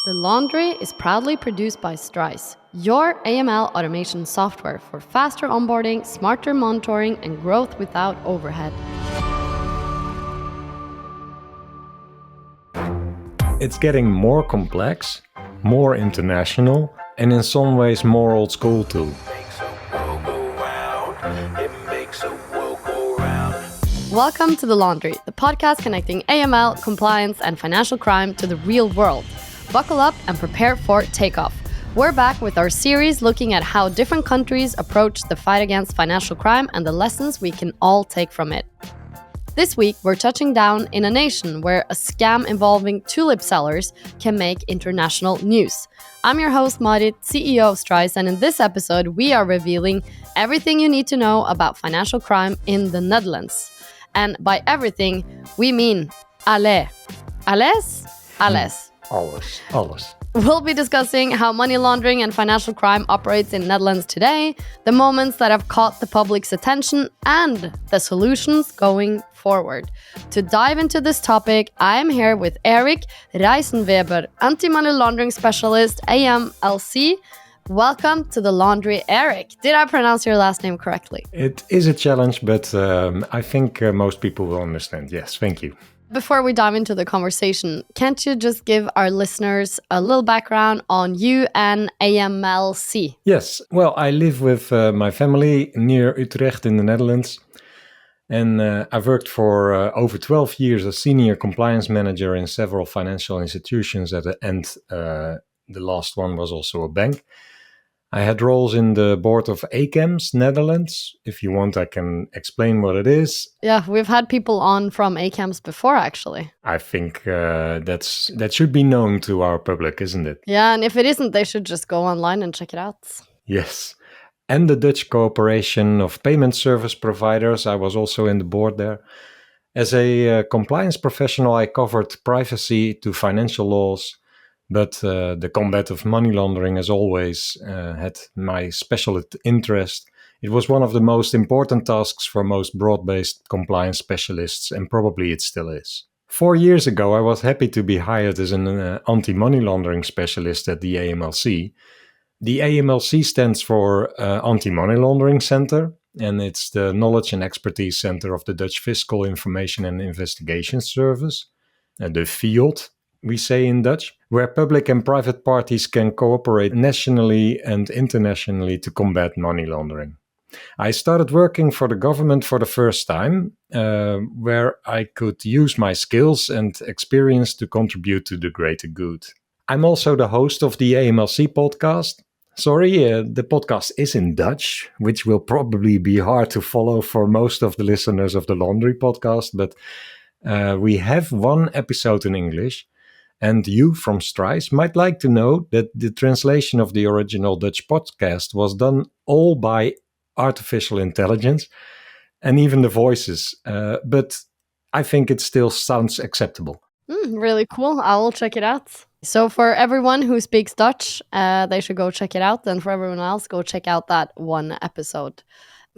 The Laundry is proudly produced by Strise, your AML automation software for faster onboarding, smarter monitoring, and growth without overhead. It's getting more complex, more international, and in some ways more old school too. Welcome to The Laundry, the podcast connecting AML, compliance, and financial crime to the real world. Buckle up and prepare for takeoff. We're back with our series looking at how different countries approach the fight against financial crime and the lessons we can all take from it. This week, we're touching down in a nation where a scam involving tulip sellers can make international news. I'm your host, Marit, CEO of Strise, and in this episode, we are revealing everything you need to know about financial crime in the Netherlands. And by everything, we mean alle. Alles? Alles. Alles. We'll be discussing how money laundering and financial crime operates in Netherlands today, the moments that have caught the public's attention, and the solutions going forward. To dive into this topic, I am here with Erik Reissenweber, Anti-Money Laundering Specialist, AMLC. Welcome to The Laundry, Erik. Did I pronounce your last name correctly? It is a challenge, but I think most people will understand. Yes, thank you. Before we dive into the conversation, can't you just give our listeners a little background on you and AMLC? Yes, well, I live with my family near Utrecht in the Netherlands. And I've worked for over 12 years as senior compliance manager in several financial institutions. At the end, the last one was also a bank. I had roles in the board of ACAMS Netherlands. If you want, I can explain what it is. Yeah, we've had people on from ACAMS before, actually. I think that should be known to our public, isn't it? Yeah, and if it isn't, they should just go online and check it out. Yes. And the Dutch Cooperation of Payment Service Providers. I was also in the board there. As a compliance professional, I covered privacy to financial laws. But the combat of money laundering has always had my special interest. It was one of the most important tasks for most broad-based compliance specialists, and probably it still is. 4 years ago, I was happy to be hired as an anti-money laundering specialist at the AMLC. The AMLC stands for Anti-Money Laundering Center, and it's the Knowledge and Expertise Center of the Dutch Fiscal Information and Investigation Service, the FIOD, we say in Dutch, where public and private parties can cooperate nationally and internationally to combat money laundering. I started working for the government for the first time, where I could use my skills and experience to contribute to the greater good. I'm also the host of the AMLC podcast. The podcast is in Dutch, which will probably be hard to follow for most of the listeners of the Laundry podcast, but we have one episode in English. And you from Strise might like to know that the translation of the original Dutch podcast was done all by artificial intelligence and even the voices. But I think it still sounds acceptable. Really cool. I will check it out. So for everyone who speaks Dutch, they should go check it out. And for everyone else, go check out that one episode.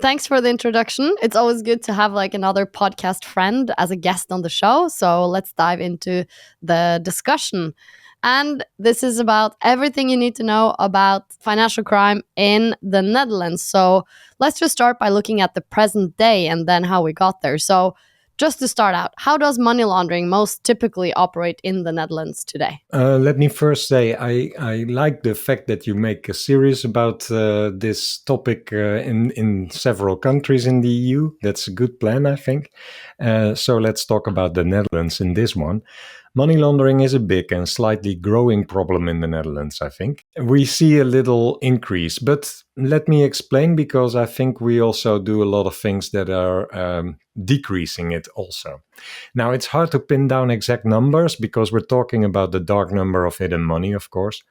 Thanks for the introduction. It's always good to have another podcast friend as a guest on the show. So let's dive into the discussion. And this is about everything you need to know about financial crime in the Netherlands. So let's just start by looking at the present day and then how we got there. So just to start out, how does money laundering most typically operate in the Netherlands today? Let me first say I like the fact that you make a series about this topic in several countries in the EU. That's a good plan, I think. So let's talk about the Netherlands in this one. Money laundering is a big and slightly growing problem in the Netherlands, I think. We see a little increase, but let me explain, because I think we also do a lot of things that are decreasing it also. Now, it's hard to pin down exact numbers because we're talking about the dark number of hidden money, of course.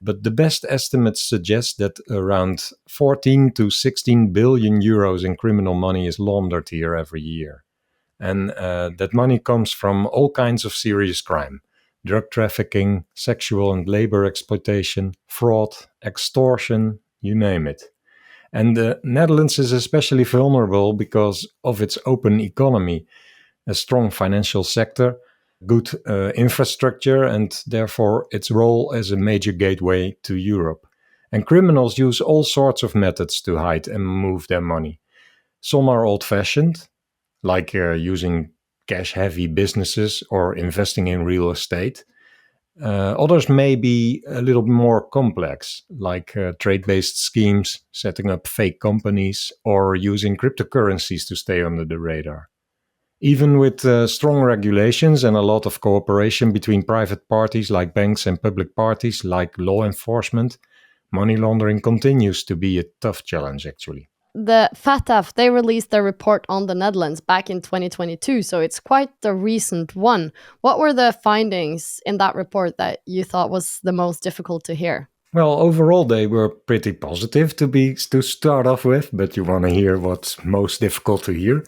But the best estimates suggest that around 14 to 16 billion euros in criminal money is laundered here every year. And that money comes from all kinds of serious crime: drug trafficking, sexual and labor exploitation, fraud, extortion, you name it. And the Netherlands is especially vulnerable because of its open economy, a strong financial sector, good infrastructure, and therefore its role as a major gateway to Europe. And criminals use all sorts of methods to hide and move their money. Some are old-fashioned, like using cash-heavy businesses or investing in real estate. Others may be a little more complex, like trade-based schemes, setting up fake companies, or using cryptocurrencies to stay under the radar. Even with strong regulations and a lot of cooperation between private parties like banks and public parties like law enforcement, money laundering continues to be a tough challenge, actually. The FATF, they released their report on the Netherlands back in 2022, so it's quite the recent one. What were the findings in that report that you thought was the most difficult to hear? Well, overall, they were pretty positive to start off with, but you want to hear what's most difficult to hear.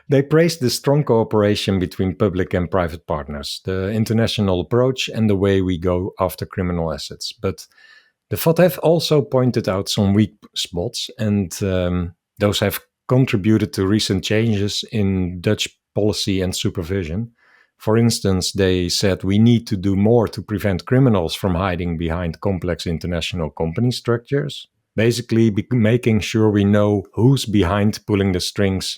They praised the strong cooperation between public and private partners, the international approach, and the way we go after criminal assets. But the FATF also pointed out some weak spots, and those have contributed to recent changes in Dutch policy and supervision. For instance, they said we need to do more to prevent criminals from hiding behind complex international company structures. Basically, making sure we know who's behind pulling the strings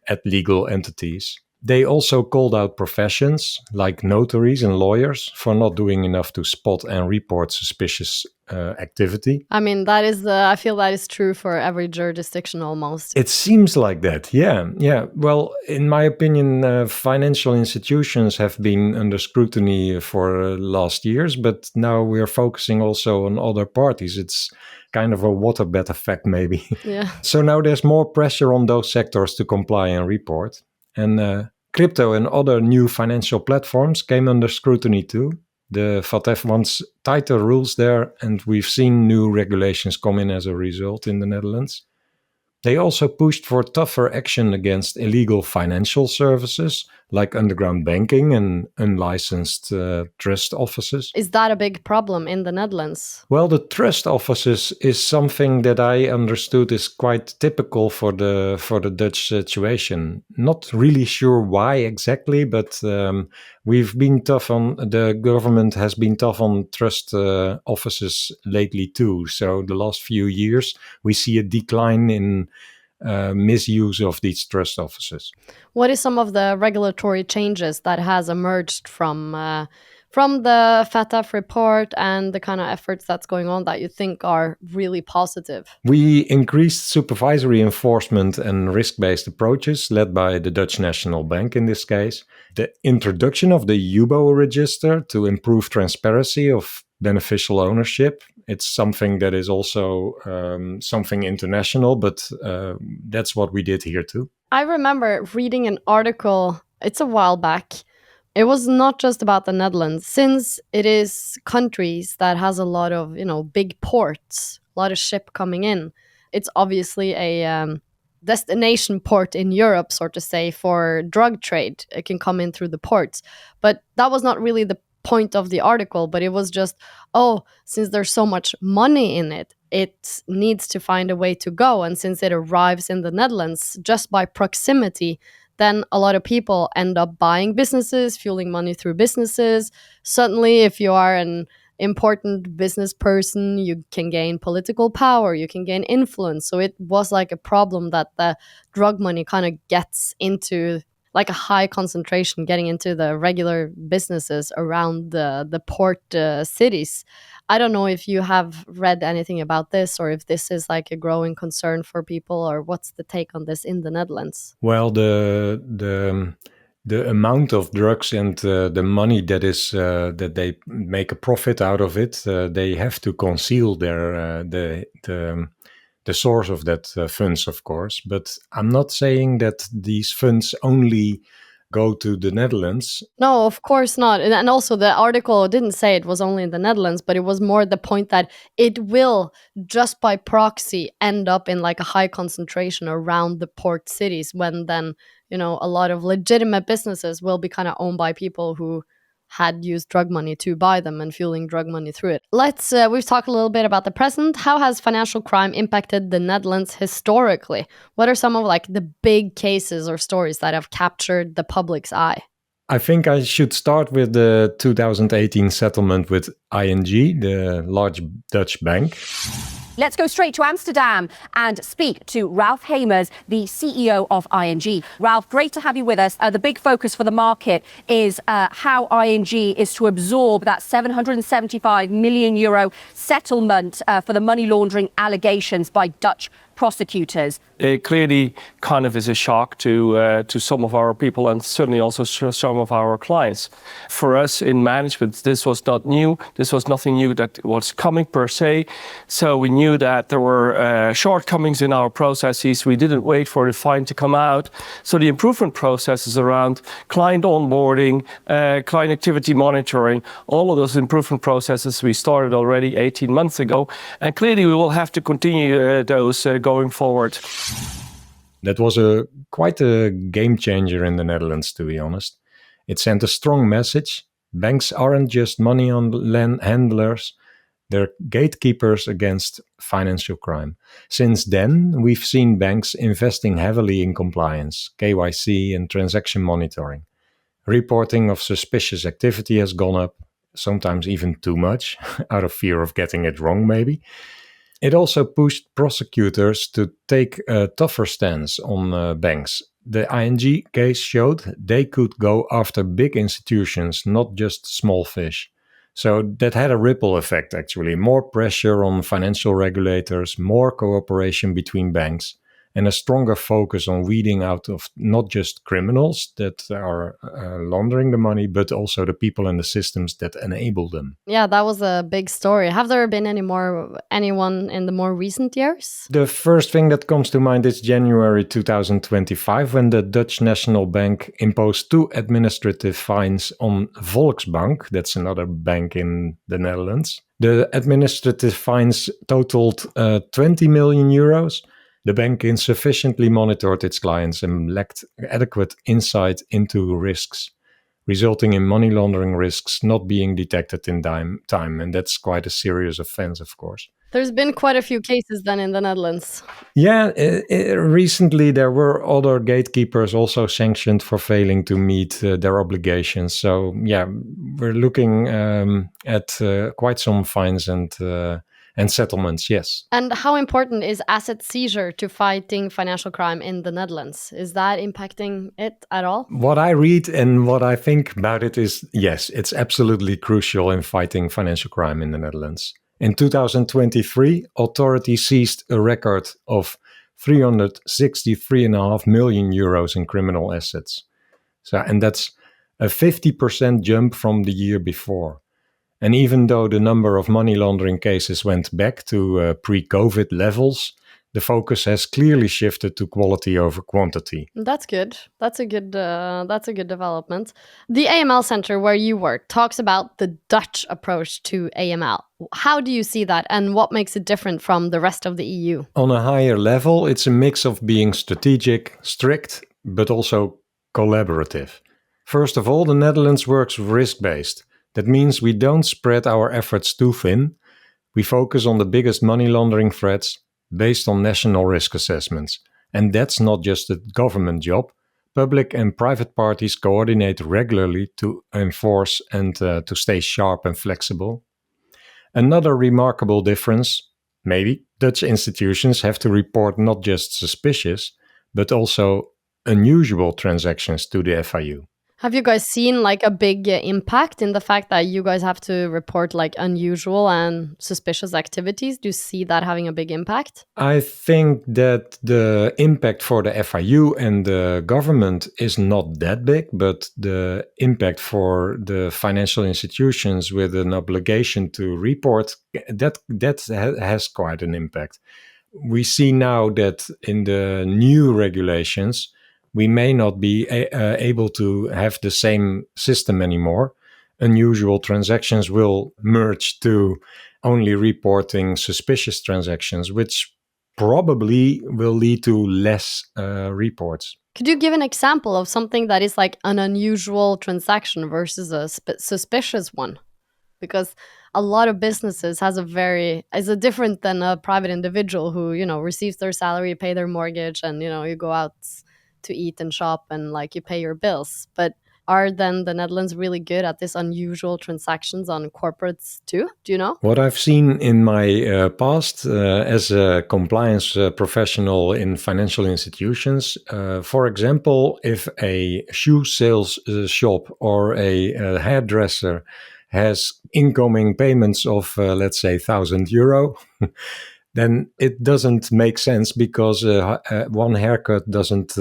at legal entities. They also called out professions like notaries and lawyers for not doing enough to spot and report suspicious activity. I mean, I feel that is true for every jurisdiction almost. It seems like that, yeah. Well, in my opinion, financial institutions have been under scrutiny for last years, but now we're focusing also on other parties. It's kind of a waterbed effect, maybe. Yeah. So now there's more pressure on those sectors to comply and report. And crypto and other new financial platforms came under scrutiny too. The FATF wants tighter rules there, and we've seen new regulations come in as a result in the Netherlands. They also pushed for tougher action against illegal financial services like underground banking and unlicensed trust offices. Is that a big problem in the Netherlands? Well, the trust offices is something that I understood is quite typical for the Dutch situation. Not really sure why exactly, but the government has been tough on trust offices lately too. So the last few years, we see a decline in misuse of these trust offices. What is some of the regulatory changes that has emerged from the FATF report and the kind of efforts that's going on that you think are really positive? We increased supervisory enforcement and risk-based approaches led by the Dutch National Bank in this case. The introduction of the UBO register to improve transparency of beneficial ownership. It's something that is also something international, but that's what we did here too. I remember reading an article, it's a while back. It was not just about the Netherlands, since it is countries that has a lot of, big ports, a lot of ship coming in. It's obviously a destination port in Europe, so to say, for drug trade. It can come in through the ports. But that was not really the point of the article, but it was just, since there's so much money in it, it needs to find a way to go. And since it arrives in the Netherlands just by proximity, then a lot of people end up buying businesses, fueling money through businesses. Suddenly, if you are an important business person, you can gain political power, you can gain influence. So it was like a problem that the drug money kind of gets into, like a high concentration getting into the regular businesses around the port cities. I don't know if you have read anything about this or if this is like a growing concern for people, or what's the take on this in the Netherlands? Well, the amount of drugs and the money that is that they make a profit out of it, they have to conceal their the source of that funds, of course. But I'm not saying that these funds only go to the Netherlands. No, of course not. And also the article didn't say it was only in the Netherlands, but it was more the point that it will just by proxy end up in like a high concentration around the port cities, when then, a lot of legitimate businesses will be kind of owned by people who had used drug money to buy them and fueling drug money through it. We've talked a little bit about the present. How has financial crime impacted the Netherlands historically? What are some of like the big cases or stories that have captured the public's eye? I think I should start with the 2018 settlement with ING, the large Dutch bank. Let's go straight to Amsterdam and speak to Ralph Hamers, the CEO of ING. Ralph, great to have you with us. The big focus for the market is how ING is to absorb that €775 million settlement for the money laundering allegations by Dutch prosecutors. It clearly kind of is a shock to some of our people and certainly also some of our clients. For us in management, this was not new. This was nothing new that was coming per se. So we knew that there were shortcomings in our processes. We didn't wait for the fine to come out. So the improvement processes around client onboarding, client activity monitoring, all of those improvement processes we started already 18 months ago. And clearly we will have to continue those going forward. That was quite a game changer in the Netherlands, to be honest. It sent a strong message. Banks aren't just money handlers, they're gatekeepers against financial crime. Since then, we've seen banks investing heavily in compliance, KYC and transaction monitoring. Reporting of suspicious activity has gone up, sometimes even too much, out of fear of getting it wrong maybe. It also pushed prosecutors to take a tougher stance on banks. The ING case showed they could go after big institutions, not just small fish. So that had a ripple effect, actually. More pressure on financial regulators, more cooperation between banks, and a stronger focus on weeding out of not just criminals that are laundering the money, but also the people and the systems that enable them. Yeah, that was a big story. Have there been anyone in the more recent years? The first thing that comes to mind is January 2025, when the Dutch National Bank imposed 2 administrative fines on Volksbank, that's another bank in the Netherlands. The administrative fines totaled 20 million euros. The bank insufficiently monitored its clients and lacked adequate insight into risks, resulting in money laundering risks not being detected in time. And that's quite a serious offense, of course. There's been quite a few cases then in the Netherlands. Yeah, recently there were other gatekeepers also sanctioned for failing to meet their obligations. So yeah, we're looking at quite some fines and settlements, yes. And how important is asset seizure to fighting financial crime in the Netherlands? Is that impacting it at all? What I read and what I think about it is, yes, it's absolutely crucial in fighting financial crime in the Netherlands. In 2023, authorities seized a record of 363.5 million euros in criminal assets. And that's a 50% jump from the year before. And even though the number of money laundering cases went back to pre-COVID levels, the focus has clearly shifted to quality over quantity. That's good. That's a good development. The AML Center where you work talks about the Dutch approach to AML. How do you see that, and what makes it different from the rest of the EU? On a higher level, it's a mix of being strategic, strict, but also collaborative. First of all, the Netherlands works risk-based. That means we don't spread our efforts too thin. We focus on the biggest money laundering threats based on national risk assessments. And that's not just a government job. Public and private parties coordinate regularly to enforce and to stay sharp and flexible. Another remarkable difference, maybe, Dutch institutions have to report not just suspicious, but also unusual transactions to the FIU. Have you guys seen like a big impact in the fact that you guys have to report like unusual and suspicious activities? Do you see that having a big impact? I think that the impact for the FIU and the government is not that big, but the impact for the financial institutions with an obligation to report, that has quite an impact. We see now that in the new regulations, we may not be able to have the same system anymore. Unusual transactions will merge to only reporting suspicious transactions, which probably will lead to less reports. Could you give an example of something that is like an unusual transaction versus a suspicious one? Because a lot of businesses is different than a private individual who, receives their salary, pay their mortgage, and, you go out to eat and shop and like you pay your bills. But Are then the Netherlands really good at this unusual transactions on corporates too? Do you know? What I've seen in my past as a compliance professional in financial institutions, for example, if a shoe sales shop or a hairdresser has incoming payments of, let's say, €1,000, then it doesn't make sense because one haircut doesn't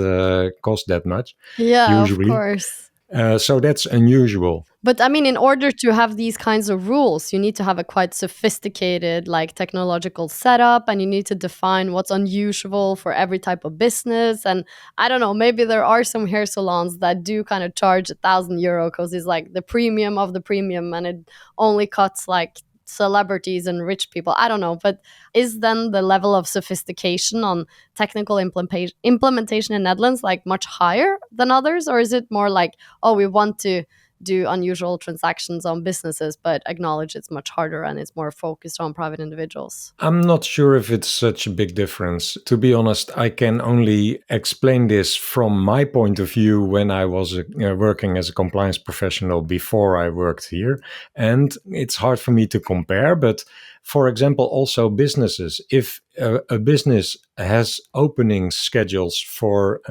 cost that much, Yeah, of usually. course. So that's unusual. But I mean, in order to have these kinds of rules, you need to have a quite sophisticated, like, technological setup, and you need to define what's unusual for every type of business. And I don't know, maybe there are some hair salons that do kind of charge €1,000 because it's like the premium of the premium, and it only cuts like celebrities and rich people. I don't know, but is then the level of sophistication on technical implementation in Netherlands like much higher than others, or is it more like, oh, we want to do unusual transactions on businesses, but acknowledge it's much harder and it's more focused on private individuals? I'm not sure if it's such a big difference. To be honest, I can only explain this from my point of view when I was working as a compliance professional before I worked here. And it's hard for me to compare, but for example, also businesses. If a business has opening schedules for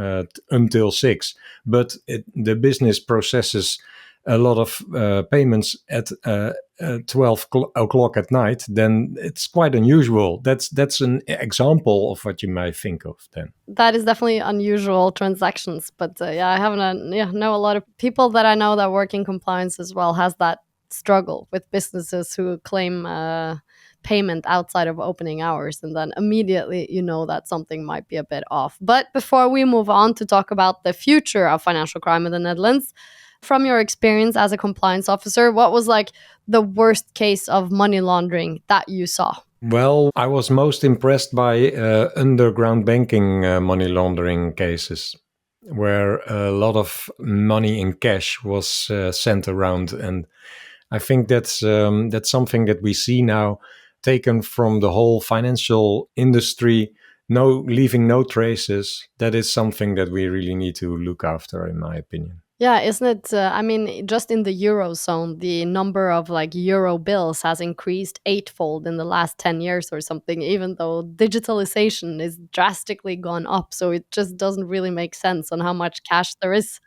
until 6, but the business processes a lot of payments at 12 o'clock at night, then it's quite unusual. That's an example of what you might think of then. That is definitely unusual transactions, but yeah, I haven't know a lot of people that I know that work in compliance as well has that struggle with businesses who claim payment outside of opening hours, and then immediately you know that something might be a bit off. But before we move on to talk about the future of financial crime in the Netherlands, from your experience as a compliance officer, what was like the worst case of money laundering that you saw? Well, I was most impressed by underground banking money laundering cases, where a lot of money in cash was sent around, and I think that's something that we see now, taken from the whole financial industry, leaving no traces. That is something that we really need to look after, in my opinion. Yeah, isn't it? I mean, just in the Eurozone, the number of like euro bills has increased eightfold in the last 10 years or something, even though digitalization is drastically gone up. So it just doesn't really make sense on how much cash there is.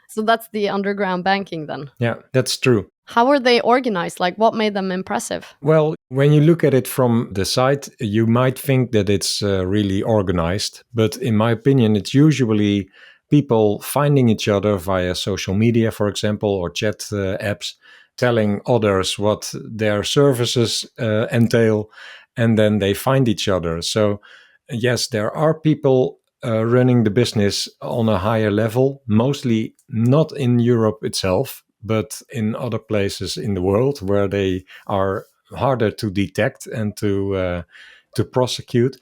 So that's the underground banking then. Yeah, that's true. How were they organized? Like, what made them impressive? Well, when you look at it from the side, you might think that it's really organized. But in my opinion, it's usually people finding each other via social media, for example, or chat apps, telling others what their services entail, and then they find each other. So, yes, there are people running the business on a higher level, mostly not in Europe itself, but in other places in the world where they are harder to detect and to prosecute.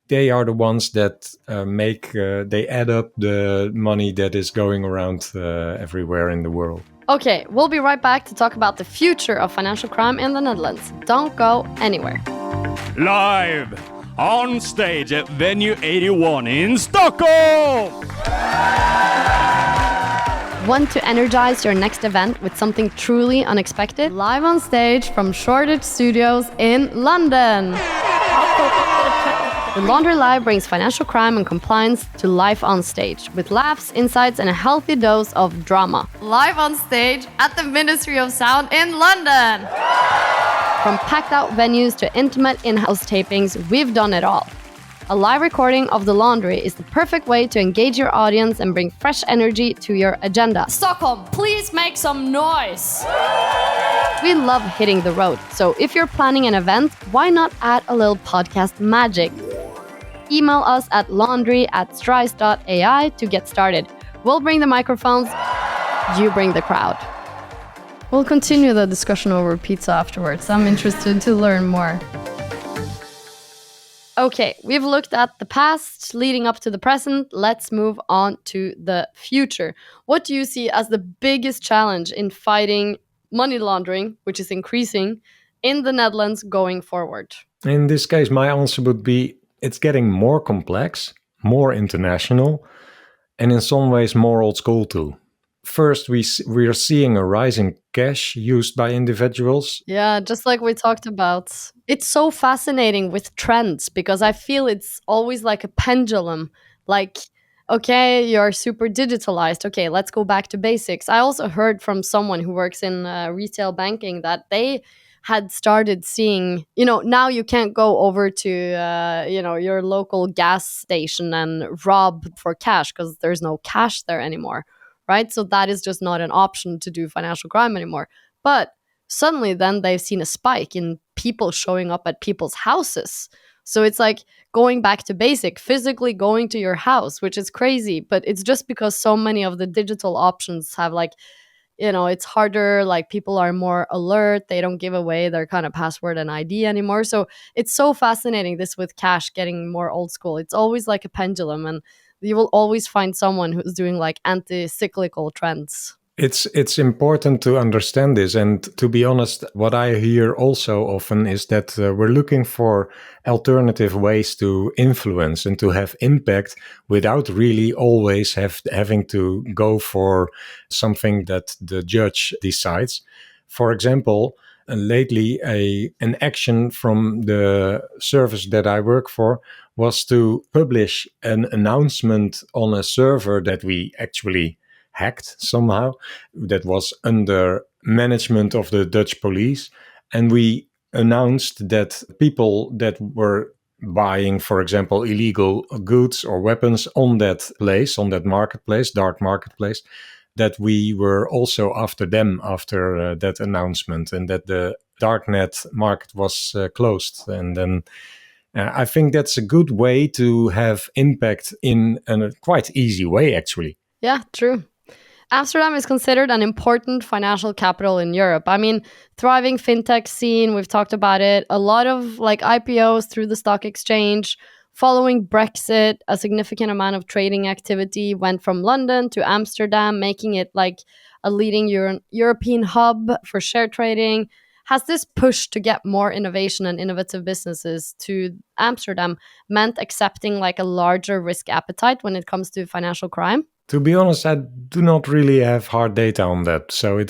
They are the ones that they add up the money that is going around everywhere in the world. Okay, we'll be right back to talk about the future of financial crime in the Netherlands. Don't go anywhere. Live on stage at Venue 81 in Stockholm! Want to energize your next event with something truly unexpected? Live on stage from Shoreditch Studios in London. The Laundry Live brings financial crime and compliance to life on stage, with laughs, insights, and a healthy dose of drama. Live on stage at the Ministry of Sound in London. From packed out venues to intimate in-house tapings, we've done it all. A live recording of The Laundry is the perfect way to engage your audience and bring fresh energy to your agenda. Stockholm, please make some noise! We love hitting the road, so if you're planning an event, why not add a little podcast magic? Email us at laundry@strise.ai to get started. We'll bring the microphones, you bring the crowd. We'll continue the discussion over pizza afterwards. I'm interested to learn more. Okay, we've looked at the past leading up to the present. Let's move on to the future. What do you see as the biggest challenge in fighting money laundering, which is increasing, in the Netherlands going forward? In this case, my answer would be it's getting more complex, more international, and in some ways more old school too. first, we are seeing a rise in cash used by individuals. Yeah, just like we talked about. It's so fascinating with trends because I feel it's always like a pendulum. Like, okay, you're super digitalized. Okay, let's go back to basics. I also heard from someone who works in retail banking that they had started seeing, now you can't go over to, your local gas station and rob for cash because there's no cash there anymore, right? So that is just not an option to do financial crime anymore. But suddenly then they've seen a spike in people showing up at people's houses. So it's like going back to basic, physically going to your house, which is crazy. But it's just because so many of the digital options have it's harder, like people are more alert, they don't give away their kind of password and ID anymore. So it's so fascinating, this with cash getting more old school. It's always like a pendulum, and you will always find someone who's doing like anti-cyclical trends. It's important to understand this, and to be honest, what I hear also often is that we're looking for alternative ways to influence and to have impact without really always having to go for something that the judge decides. For example, lately an action from the service that I work for was to publish an announcement on a server that we actually hacked somehow, that was under management of the Dutch police. And we announced that people that were buying, for example, illegal goods or weapons on that place, on that marketplace, dark marketplace, that we were also after them after that announcement, and that the darknet market was closed. And then I think that's a good way to have impact in a quite easy way, actually. Yeah, true. Amsterdam is considered an important financial capital in Europe. I mean, thriving fintech scene, we've talked about it. A lot of like IPOs through the stock exchange. Following Brexit, a significant amount of trading activity went from London to Amsterdam, making it like a leading European hub for share trading. Has this push to get more innovation and innovative businesses to Amsterdam meant accepting like a larger risk appetite when it comes to financial crime? To be honest, I do not really have hard data on that, so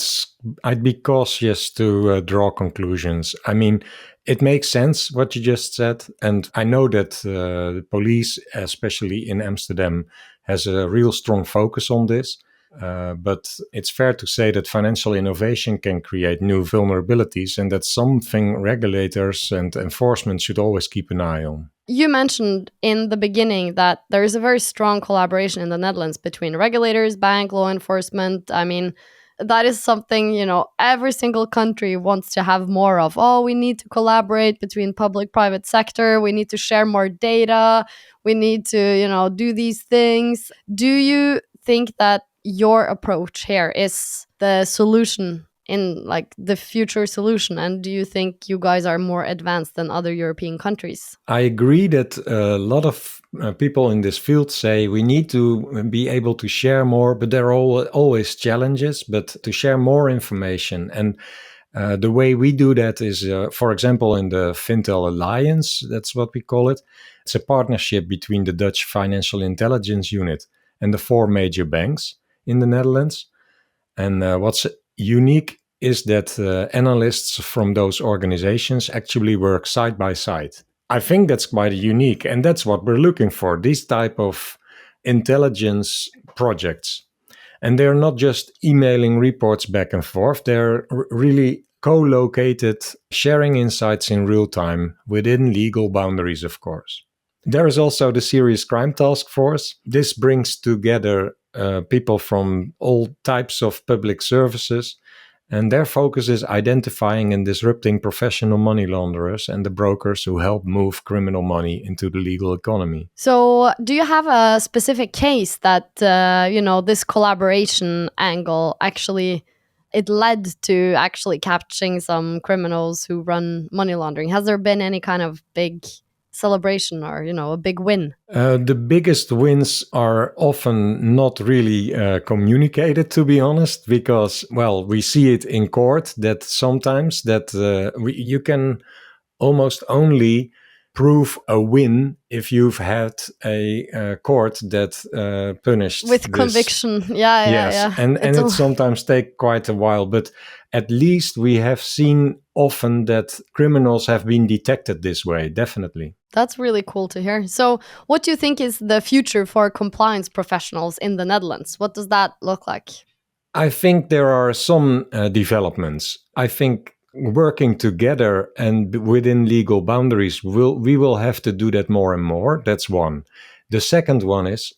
I'd be cautious to draw conclusions. I mean, it makes sense what you just said, and I know that the police, especially in Amsterdam, has a real strong focus on this. But it's fair to say that financial innovation can create new vulnerabilities, and that's something regulators and enforcement should always keep an eye on. You mentioned in the beginning that there is a very strong collaboration in the Netherlands between regulators, bank, law enforcement. I mean, that is something, every single country wants to have more of. Oh, we need to collaborate between public-private sector. We need to share more data. We need to, do these things. Do you think that your approach here is the solution in like the future solution? And do you think you guys are more advanced than other European countries? I agree that a lot of people in this field say we need to be able to share more, but there are always challenges, but to share more information. And the way we do that is, for example, in the Fintel Alliance, that's what we call it. It's a partnership between the Dutch Financial Intelligence Unit and the 4 major banks in the Netherlands. And what's unique is that analysts from those organizations actually work side by side. I think that's quite unique, and that's what we're looking for, these type of intelligence projects. And they're not just emailing reports back and forth, they're really co-located, sharing insights in real time within legal boundaries, of course. There is also the Serious Crime Task Force. This brings together people from all types of public services, and their focus is identifying and disrupting professional money launderers and the brokers who help move criminal money into the legal economy. So do you have a specific case that, this collaboration angle actually, it led to actually catching some criminals who run money laundering? Has there been any kind of big celebration or, a big win? The biggest wins are often not really communicated, to be honest, because, we see it in court that sometimes that you can almost only prove a win if you've had a court that punished With this. conviction. Yeah, Yes, yeah. and it sometimes takes quite a while, but at least we have seen often that criminals have been detected this way, definitely. That's really cool to hear. So, what do you think is the future for compliance professionals in the Netherlands? What does that look like? I think there are some developments. I think working together and within legal boundaries, we will have to do that more and more. That's one. The second one is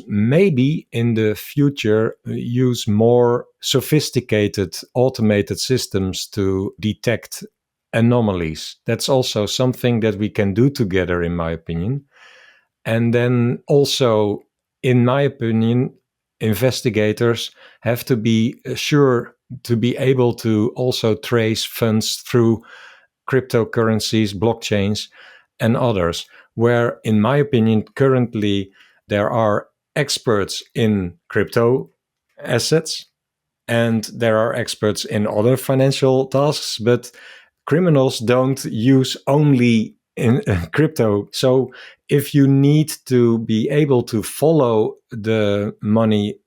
maybe in the future, use more sophisticated automated systems to detect anomalies. That's also something that we can do together, in my opinion. And then also, in my opinion, investigators have to be sure to be able to also trace funds through cryptocurrencies, blockchains, and others, where, in my opinion, currently there are experts in crypto assets and there are experts in other financial tasks, but criminals don't use only in crypto. So if you need to be able to follow the money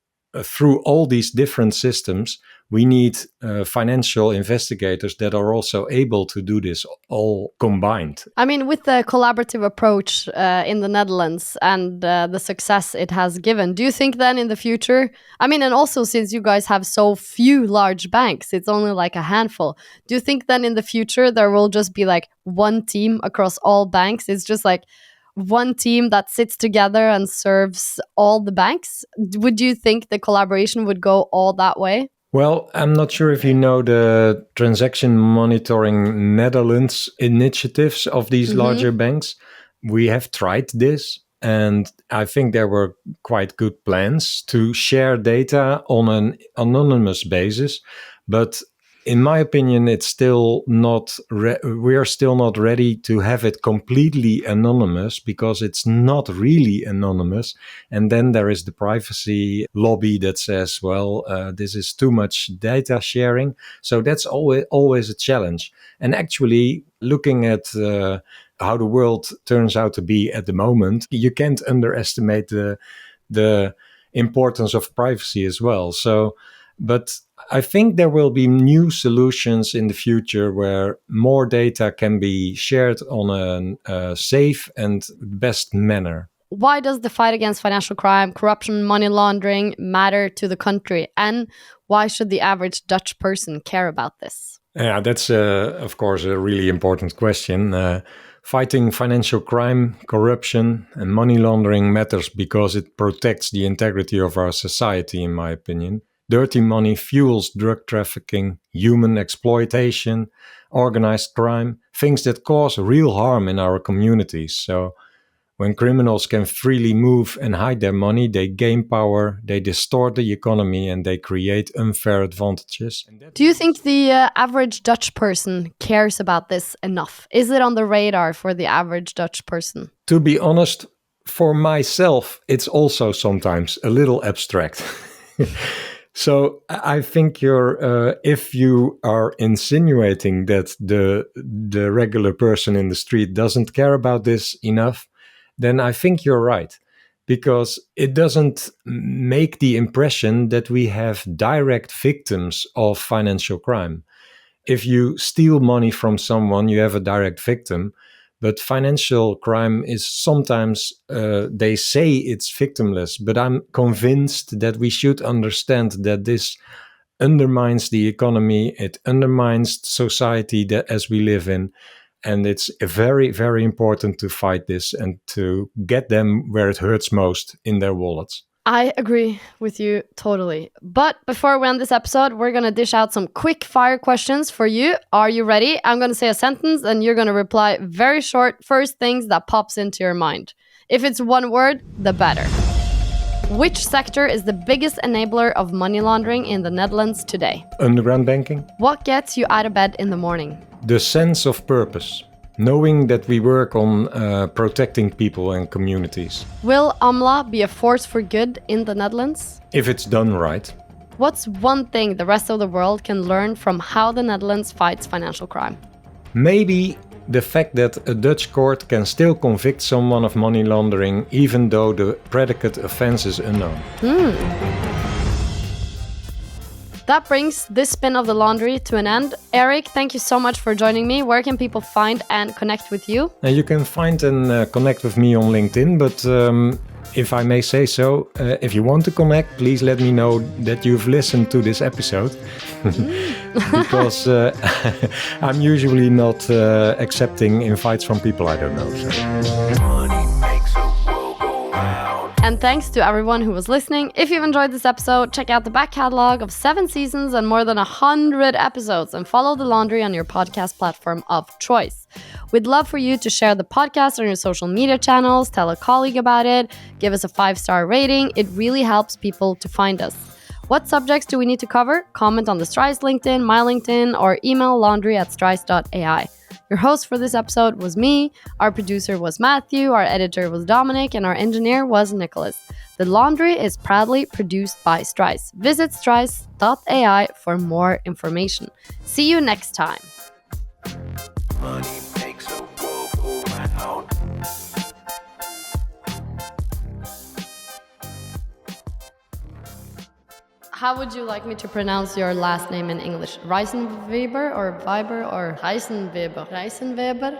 through all these different systems, we need financial investigators that are also able to do this all combined. I mean, with the collaborative approach in the Netherlands and the success it has given, do you think then in the future, I mean, and also since you guys have so few large banks, it's only like a handful, do you think then in the future there will just be like one team across all banks? It's just like one team that sits together and serves all the banks? Would you think the collaboration would go all that way? Well, I'm not sure if you know the Transaction Monitoring Netherlands initiatives of these larger banks. We have tried this, and I think there were quite good plans to share data on an anonymous basis. But in my opinion, it's still not. We are still not ready to have it completely anonymous because it's not really anonymous. And then there is the privacy lobby that says, "Well, this is too much data sharing." So that's always a challenge. And actually, looking at how the world turns out to be at the moment, you can't underestimate the importance of privacy as well. So, but I think there will be new solutions in the future where more data can be shared on a safe and best manner. Why does the fight against financial crime, corruption, money laundering matter to the country? And why should the average Dutch person care about this? Yeah, that's, of course, a really important question. Fighting financial crime, corruption, and money laundering matters because it protects the integrity of our society, in my opinion. Dirty money fuels drug trafficking, human exploitation, organized crime, things that cause real harm in our communities. So when criminals can freely move and hide their money, they gain power, they distort the economy, and they create unfair advantages. Do you think the average Dutch person cares about this enough? Is it on the radar for the average Dutch person? To be honest, for myself, it's also sometimes a little abstract. So I think if you are insinuating that the regular person in the street doesn't care about this enough, then I think you're right, because it doesn't make the impression that we have direct victims of financial crime. If you steal money from someone, you have a direct victim. But financial crime is sometimes, they say it's victimless, but I'm convinced that we should understand that this undermines the economy, it undermines society as we live in. And it's very, very important to fight this and to get them where it hurts most, in their wallets. I agree with you totally. But before we end this episode, we're going to dish out some quick fire questions for you. Are you ready? I'm going to say a sentence and you're going to reply very short, first things that pops into your mind. If it's one word, the better. Which sector is the biggest enabler of money laundering in the Netherlands today? Underground banking. What gets you out of bed in the morning? The sense of purpose. Knowing that we work on protecting people and communities. Will AMLA be a force for good in the Netherlands? If it's done right. What's one thing the rest of the world can learn from how the Netherlands fights financial crime? Maybe the fact that a Dutch court can still convict someone of money laundering even though the predicate offense is unknown. That brings this spin of the laundry to an end. Erik, thank you so much for joining me. Where can people find and connect with you? You can find and connect with me on LinkedIn, but if I may say so, if you want to connect, please let me know that you've listened to this episode. Because I'm usually not accepting invites from people I don't know. So. And thanks to everyone who was listening. If you've enjoyed this episode, check out the back catalog of 7 seasons and more than 100 episodes, and follow The Laundry on your podcast platform of choice. We'd love for you to share the podcast on your social media channels, tell a colleague about it, give us a 5-star rating. It really helps people to find us. What subjects do we need to cover? Comment on the Strise LinkedIn, my LinkedIn, or email laundry@strise.ai. Your host for this episode was me, our producer was Matthew, our editor was Dominic, and our engineer was Nicholas. The Laundry is proudly produced by Strise. Visit strise.ai for more information. See you next time. Money makes a world go round. How would you like me to pronounce your last name in English? Reissenweber or Weber or Reissenweber? Reissenweber?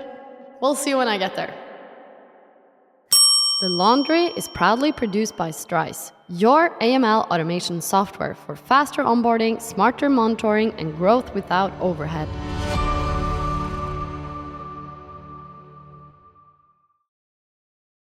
We'll see when I get there. The Laundry is proudly produced by Strise, your AML automation software for faster onboarding, smarter monitoring, and growth without overhead.